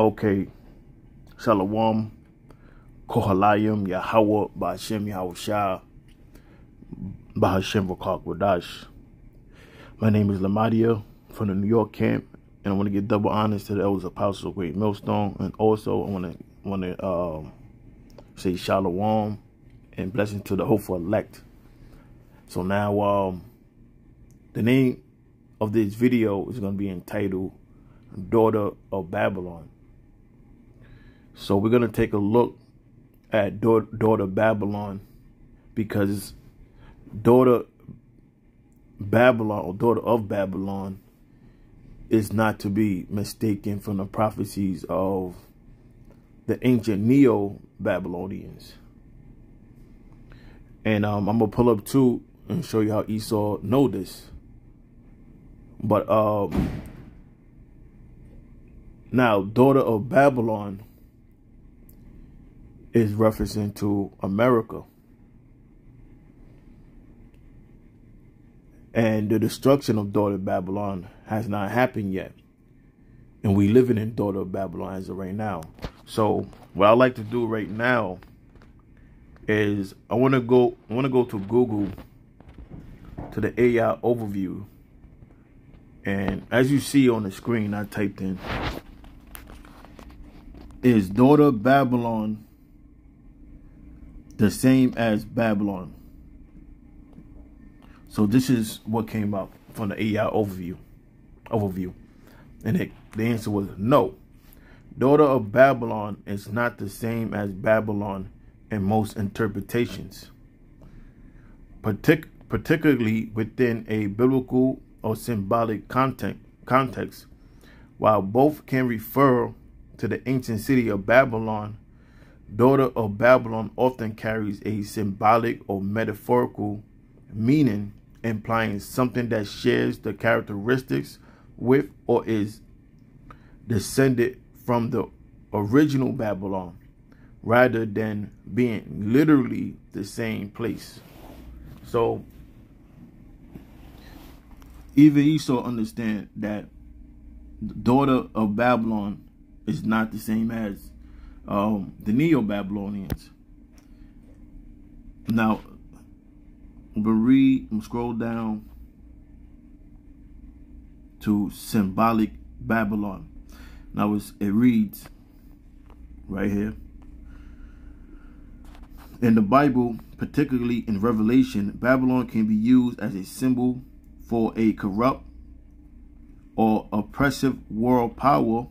Okay, Shalom, Kohalayim, Yahweh, Ba'ashem, Yahushua, Bahashem, Rakak, Wadash. My name is Lamadia from the New York camp, and I want to give double honors to the elders apostles of Great Millstone, and also I want to say Shalom and blessings to the hopeful elect. So now, the name of this video is going to be entitled Daughter of Babylon. So we're going to take a look at Daughter Babylon, because Daughter Babylon, or Daughter of Babylon, is not to be mistaken from the prophecies of the ancient Neo-Babylonians. And I'm going to pull up two and show you how Esau know this. But now, Daughter of Babylon is referencing to America. And the destruction of Daughter of Babylon has not happened yet. And we living in Daughter of Babylon as of right now. So what I like to do right now is I want to go to Google, to the AI overview. And as you see on the screen, I typed in, is Daughter of Babylon the same as Babylon? So this is what came up from the AI overview. And the answer was no. Daughter of Babylon is not the same as Babylon in most interpretations, particularly within a biblical or symbolic context. While both can refer to the ancient city of Babylon, Daughter of Babylon often carries a symbolic or metaphorical meaning, implying something that shares the characteristics with or is descended from the original Babylon, rather than being literally the same place. So even Esau understand that the Daughter of Babylon is not the same as the Neo-Babylonians. Now, I'm scroll down to symbolic Babylon. Now it reads right here. In the Bible, particularly in Revelation, Babylon can be used as a symbol for a corrupt or oppressive world power,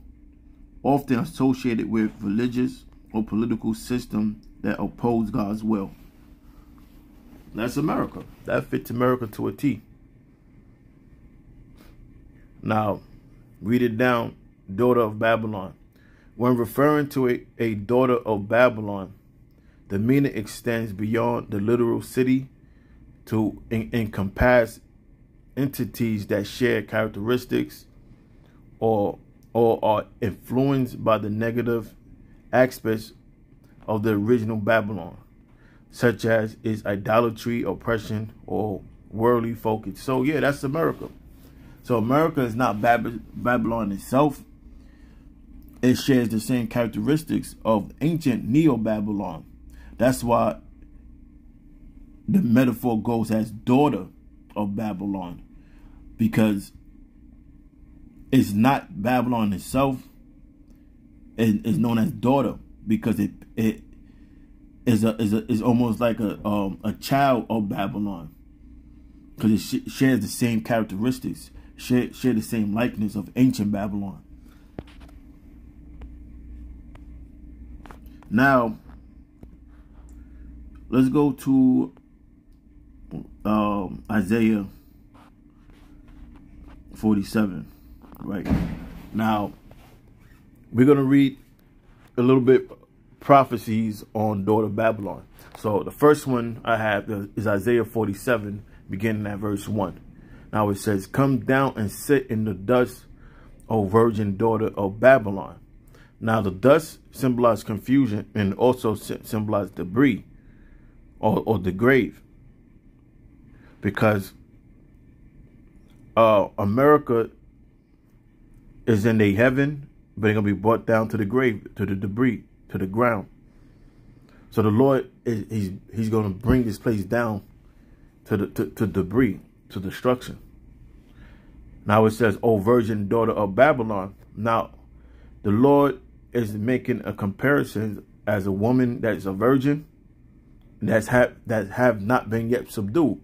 often associated with religious or political system that oppose God's will. That's America. That fits America to a T. Now, read it down. Daughter of Babylon. When referring to a daughter of Babylon, the meaning extends beyond the literal city to encompass entities that share characteristics or are influenced by the negative aspects of the original Babylon, such as its idolatry, oppression, or worldly focus. So yeah, that's America. So America is not Babylon itself. It shares the same characteristics of ancient Neo-Babylon. That's why the metaphor goes as Daughter of Babylon, because it's not Babylon itself. It is known as daughter because it is almost like a child of Babylon, because it shares the same characteristics, share the same likeness of ancient Babylon. Now, let's go to Isaiah 47. Right now, we're going to read a little bit prophecies on Daughter of Babylon. So the first one I have is Isaiah 47, beginning at verse 1. Now it says, "Come down and sit in the dust, O virgin daughter of Babylon." Now the dust symbolizes confusion and also symbolizes debris or the grave, because America is in a heaven but they're going to be brought down to the grave, to the debris, to the ground. So the Lord, he's going to bring this place down to debris, to destruction. Now it says, O virgin daughter of Babylon. Now, the Lord is making a comparison as a woman that is a virgin that have not been yet subdued.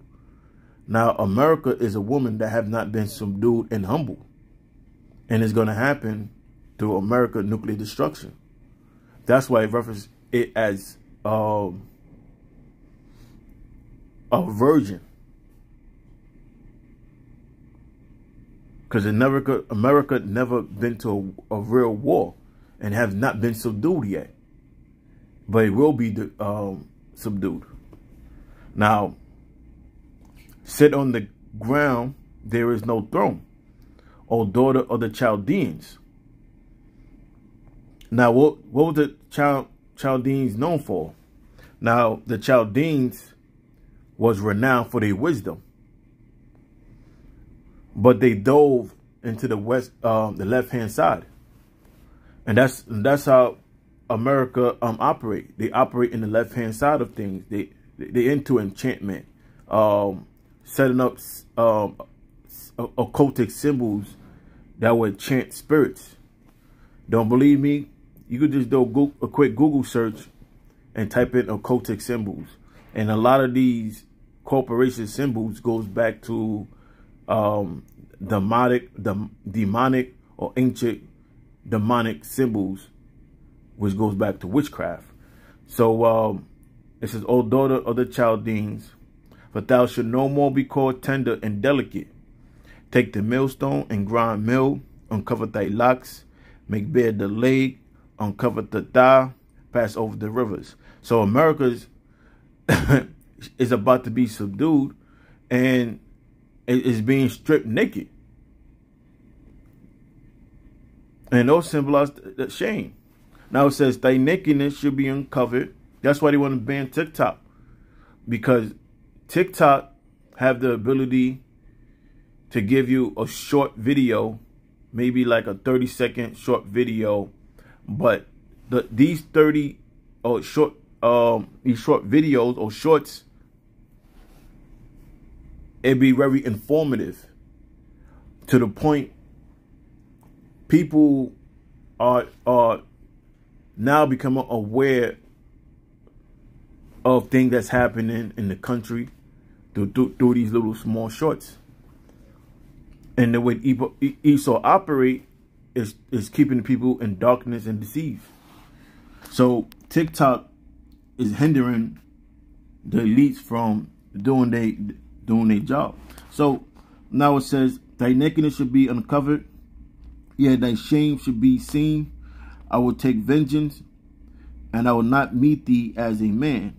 Now, America is a woman that have not been subdued and humbled. And it's going to happen through America nuclear destruction. That's why it references it as a virgin. Because America never been to a real war and have not been subdued yet. But it will be subdued. Now, sit on the ground, there is no throne. O daughter of the Chaldeans. Now, what was the Chaldeans known for? Now, the Chaldeans was renowned for their wisdom. But they dove into the the left-hand side. And that's how America operate. They operate in the left-hand side of things. They into enchantment, setting up occultic symbols that would enchant spirits. Don't believe me? You could just do a quick Google search and type in occultic symbols. And a lot of these corporation symbols goes back to demonic or ancient demonic symbols, which goes back to witchcraft. So it says, O daughter of the Chaldeans, for thou shalt no more be called tender and delicate. Take the millstone and grind meal, uncover thy locks, make bare the leg, uncover the thigh, pass over the rivers. So America is about to be subdued, and it is being stripped naked. And those symbolize the shame. Now it says, thy nakedness should be uncovered. That's why they want to ban TikTok. Because TikTok have the ability to give you a short video, maybe like a 30-second short video. But these 30 or short videos or shorts, it'd be very informative to the point people are now becoming aware of things that's happening in the country through these little small shorts. And the way Esau operate is keeping people in darkness and deceived. So TikTok is hindering the elites from doing their job. So now it says, thy nakedness should be uncovered, yeah, thy shame should be seen. I will take vengeance, and I will not meet thee as a man.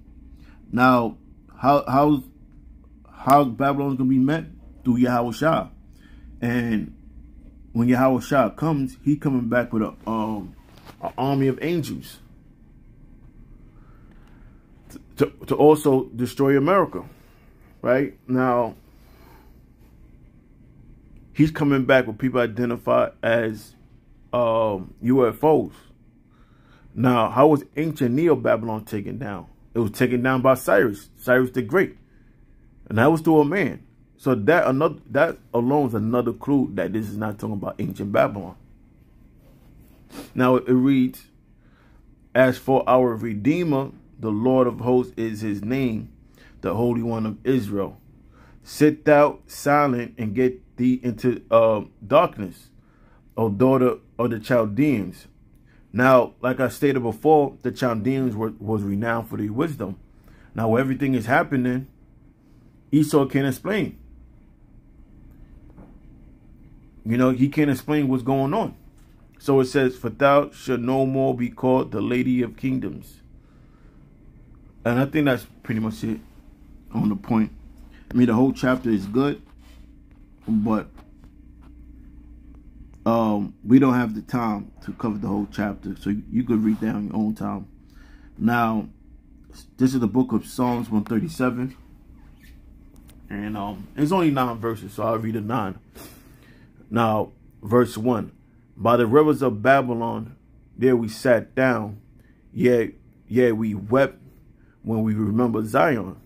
Now, how's Babylon's gonna be met? Through Yahushua. And when Yahushua comes, he coming back with an army of angels to also destroy America. Right now, he's coming back with people identified as UFOs. Now, how was ancient Neo-Babylon taken down? It was taken down by Cyrus the Great. And that was through a man. So that alone is another clue that this is not talking about ancient Babylon. Now it reads, as for our Redeemer, the Lord of hosts is his name, the Holy One of Israel. Sit thou silent and get thee into darkness, O daughter of the Chaldeans. Now, like I stated before, the Chaldeans was renowned for their wisdom. Now, where everything is happening, Esau can't explain. You know, he can't explain what's going on. So it says, for thou shalt no more be called the Lady of Kingdoms. And I think that's pretty much it on the point. I mean, the whole chapter is good, but we don't have the time to cover the whole chapter. So you could read that on your own time. Now, this is the book of Psalms 137. And it's only 9 verses, so I'll read the 9. Now, verse 1. By the rivers of Babylon, there we sat down. Yea, we wept when we remembered Zion.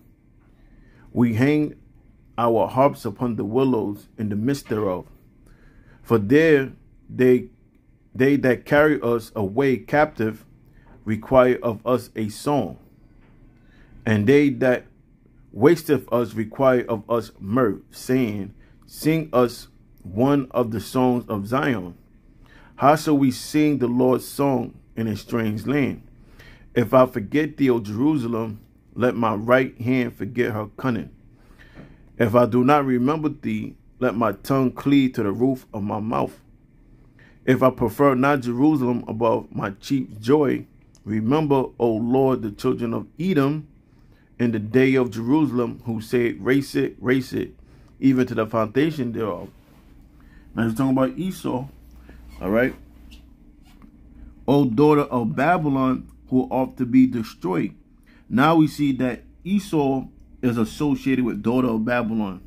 We hang our harps upon the willows in the midst thereof. For there they that carry us away captive require of us a song, and they that wasteth us require of us mirth, saying, sing us one of the songs of Zion. How shall we sing the Lord's song in a strange land? If I forget thee, O Jerusalem, let my right hand forget her cunning. If I do not remember thee, let my tongue cleave to the roof of my mouth. If I prefer not Jerusalem above my chief joy, remember, O Lord, the children of Edom in the day of Jerusalem, who said, race it, even to the foundation thereof. Now he's talking about Esau, all right? O daughter of Babylon, who ought to be destroyed. Now we see that Esau is associated with daughter of Babylon.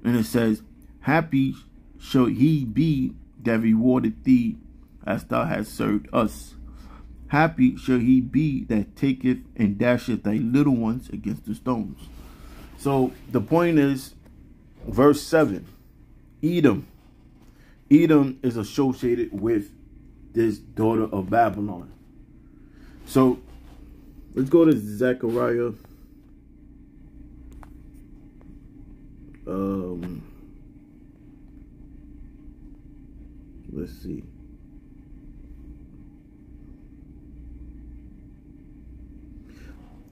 And it says, happy shall he be that rewarded thee as thou hast served us. Happy shall he be that taketh and dasheth thy little ones against the stones. So the point is, verse 7, Edom. Edom is associated with this daughter of Babylon. So let's go to Zechariah. Let's see.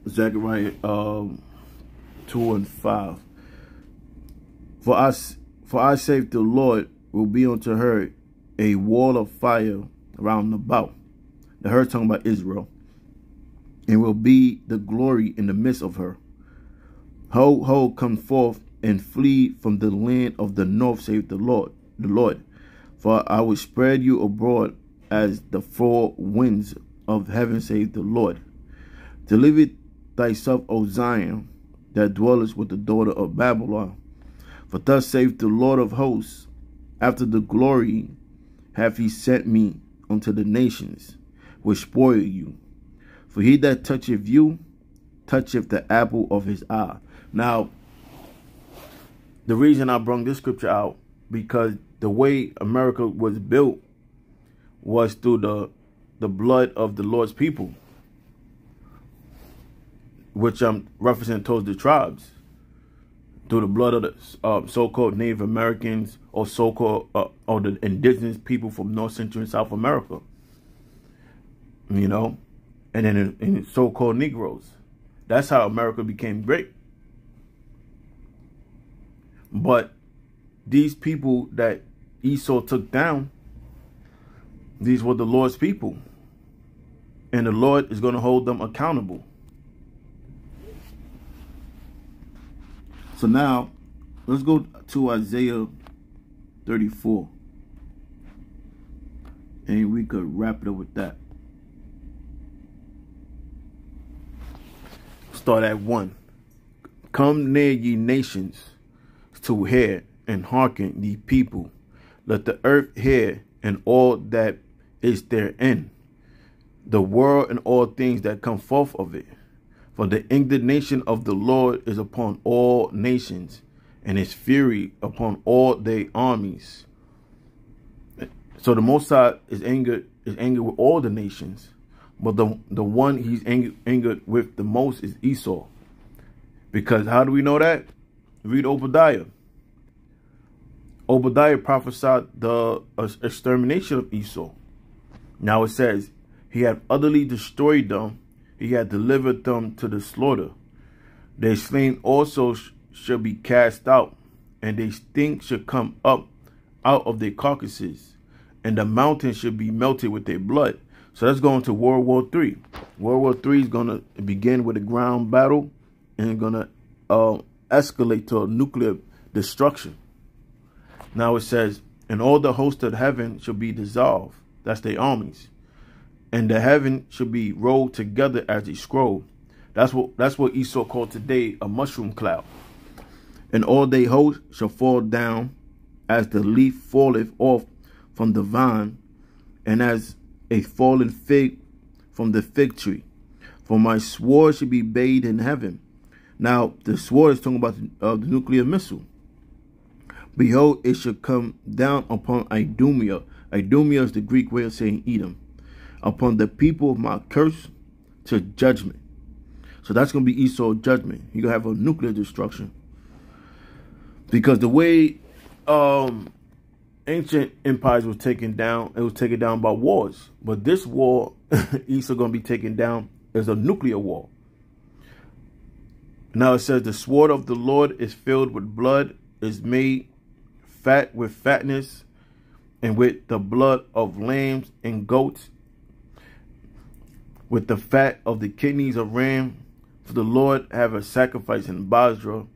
Zechariah 2 and 5. For I say the Lord will be unto her a wall of fire round about. The her talking about Israel. And will be the glory in the midst of her. Ho, ho, come forth and flee from the land of the north, saith the Lord. For I will spread you abroad as the four winds of heaven, saith the Lord. Deliver thyself, O Zion, that dwellest with the daughter of Babylon. For thus saith the Lord of hosts, after the glory hath he sent me unto the nations, which spoil you. For he that toucheth you, toucheth the apple of his eye. Now, the reason I brought this scripture out, because the way America was built was through the blood of the Lord's people, which I'm referencing towards the tribes, through the blood of the so-called Native Americans or so-called or the indigenous people from North, Central, and South America, you know, and then in so-called Negroes. That's how America became great. But these people that Esau took down, these were the Lord's people. And the Lord is going to hold them accountable. So now, let's go to Isaiah 34. And we could wrap it up with that. Start at 1. Come near, ye nations, to hear, and hearken, ye people. Let the earth hear, and all that is therein, the world and all things that come forth of it. For the indignation of the Lord is upon all nations, and his fury upon all their armies. So the Most High is angered with all the nations, but the one he's angered with the most is Esau. Because how do we know that? Read Obadiah. Obadiah prophesied the extermination of Esau. Now it says, he had utterly destroyed them. He had delivered them to the slaughter. Their slain also shall be cast out, and their stink shall come up out of their carcasses, and the mountains shall be melted with their blood. So let's go into World War III. World War III is going to begin with a ground battle, and it's going to escalate to a nuclear destruction. Now it says, and all the hosts of heaven shall be dissolved. That's their armies. And the heaven shall be rolled together as a scroll. That's what Esau called today a mushroom cloud. And all their hosts shall fall down as the leaf falleth off from the vine, and as a fallen fig from the fig tree. For my sword should be bathed in heaven. Now, the sword is talking about the nuclear missile. Behold, it shall come down upon Idumea. Idumea is the Greek way of saying Edom. Upon the people of my curse to judgment. So that's going to be Esau's judgment. You're going to have a nuclear destruction. Because the way ancient empires were taken down, it was taken down by wars. But this war, Esau going to be taken down as a nuclear war. Now it says, the sword of the Lord is filled with blood, is made fat with fatness, and with the blood of lambs and goats, with the fat of the kidneys of ram. For the Lord have a sacrifice in Basra,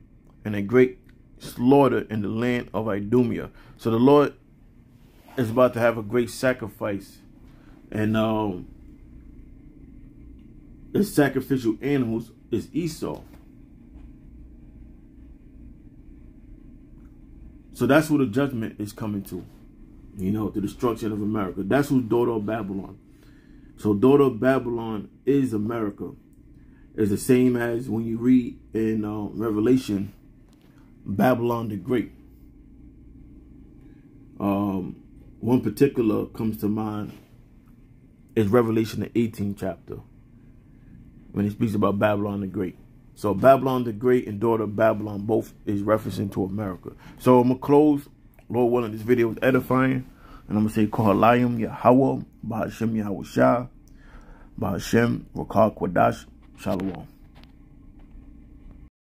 and a great slaughter in the land of Idumea. So the Lord is about to have a great sacrifice, and his sacrificial animals is Esau. So that's who the judgment is coming to. You know, the destruction of America. That's who's daughter of Babylon. So daughter of Babylon is America. It's the same as when you read in Revelation, Babylon the Great. One particular comes to mind is Revelation the 18th chapter, when it speaks about Babylon the Great. So Babylon the Great and daughter of Babylon both is referencing to America. So I'm going to close, Lord willing, this video is edifying. And I'm going to say, Kohalayim Yahweh, Bahashem Yahweh Shah, Bahashem Rakah Kwadash, Shalom.